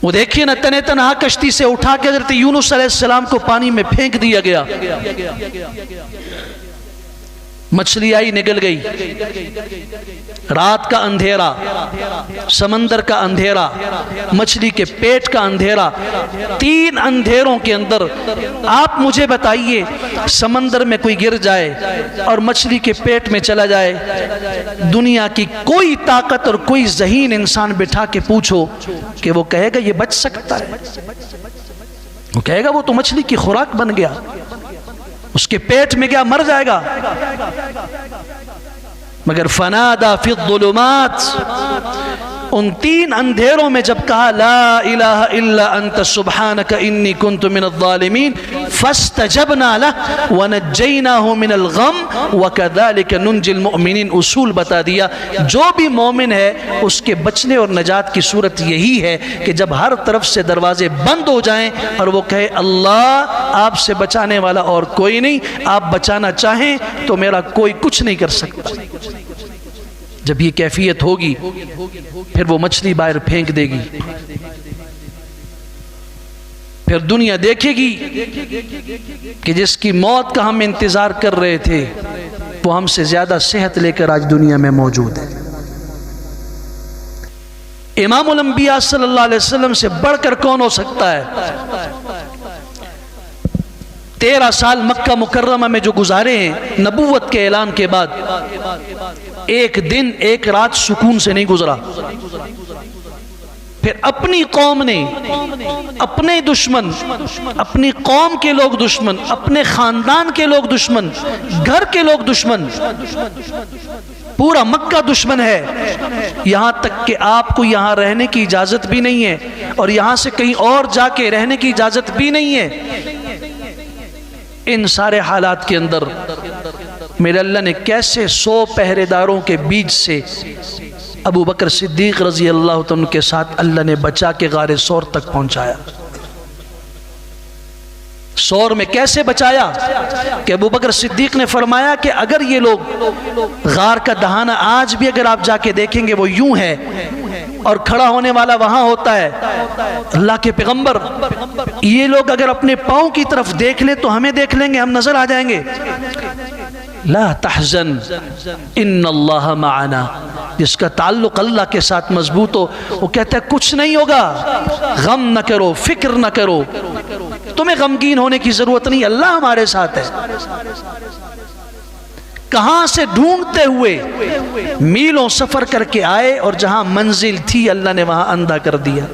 وہ دیکھیے نا، تنے تنہا کشتی سے اٹھا کے حضرت یونس علیہ السلام کو پانی میں پھینک دیا گیا، مچھلی آئی نگل گئی، رات کا اندھیرا، سمندر کا اندھیرا، مچھلی کے پیٹ کا اندھیرا، تین اندھیروں کے اندر آپ مجھے بتائیے، سمندر میں کوئی گر جائے اور مچھلی کے پیٹ میں چلا جائے، دنیا کی کوئی طاقت اور کوئی ذہین انسان بٹھا کے پوچھو کہ وہ کہے گا یہ بچ سکتا ہے؟ وہ کہے گا وہ تو مچھلی کی خوراک بن گیا، اس کے پیٹ میں گیا مر جائے گا۔ مگر فنادا فی الظلمات، ان تین اندھیروں میں جب کہا لا الہ الا انت سبحانک انی کنت من الظالمین فاستجبنا لہ ونجیناہ من الغم وکذالک ننجی المؤمنین، اصول بتا دیا جو بھی مومن ہے اس کے بچنے اور نجات کی صورت یہی ہے کہ جب ہر طرف سے دروازے بند ہو جائیں اور وہ کہے اللہ آپ سے بچانے والا اور کوئی نہیں، آپ بچانا چاہیں تو میرا کوئی کچھ نہیں کر سکتا۔ جب یہ کیفیت ہوگی پھر وہ مچھلی باہر پھینک دے گی، پھر دنیا دیکھے گی کہ جس کی موت کا ہم انتظار کر رہے تھے وہ ہم سے زیادہ صحت لے کر آج دنیا میں موجود ہے۔ امام الانبیاء صلی اللہ علیہ وسلم سے بڑھ کر کون ہو سکتا ہے؟ 13 سال مکہ مکرمہ میں جو گزارے ہیں نبوت کے اعلان کے بعد، ایک دن ایک رات سکون سے نہیں گزرا۔ پھر اپنی قوم نے، اپنے دشمن، اپنی قوم کے لوگ دشمن، اپنے خاندان کے لوگ دشمن، گھر کے لوگ دشمن، پورا مکہ دشمن ہے، یہاں تک کہ آپ کو یہاں رہنے کی اجازت بھی نہیں ہے اور یہاں سے کہیں اور جا کے رہنے کی اجازت بھی نہیں ہے۔ ان سارے حالات کے اندر میرے اللہ نے کیسے 100 پہرے داروں کے بیچ سے ابو بکر صدیق رضی اللہ عنہ کے ساتھ اللہ نے بچا کے غار ثور تک پہنچایا۔ ثور میں کیسے بچایا کہ ابو بکر صدیق نے فرمایا کہ اگر یہ لوگ غار کا دہانہ آج بھی اگر آپ جا کے دیکھیں گے وہ یوں ہے اور کھڑا ہونے والا وہاں ہوتا ہے، اللہ کے پیغمبر یہ لوگ اگر اپنے پاؤں کی طرف دیکھ لیں تو ہمیں دیکھ لیں گے، ہم نظر آ جائیں گے۔ لا تحزن ان اللہ معنا، جس کا تعلق اللہ کے ساتھ مضبوط ہو وہ کہتا ہے کچھ نہیں ہوگا، غم نہ کرو، فکر نہ کرو، تمہیں غمگین ہونے کی ضرورت نہیں، اللہ ہمارے ساتھ ہے۔ کہاں سے ڈھونڈتے ہوئے میلوں سفر کر کے آئے اور جہاں منزل تھی اللہ نے وہاں اندھا کر دیا۔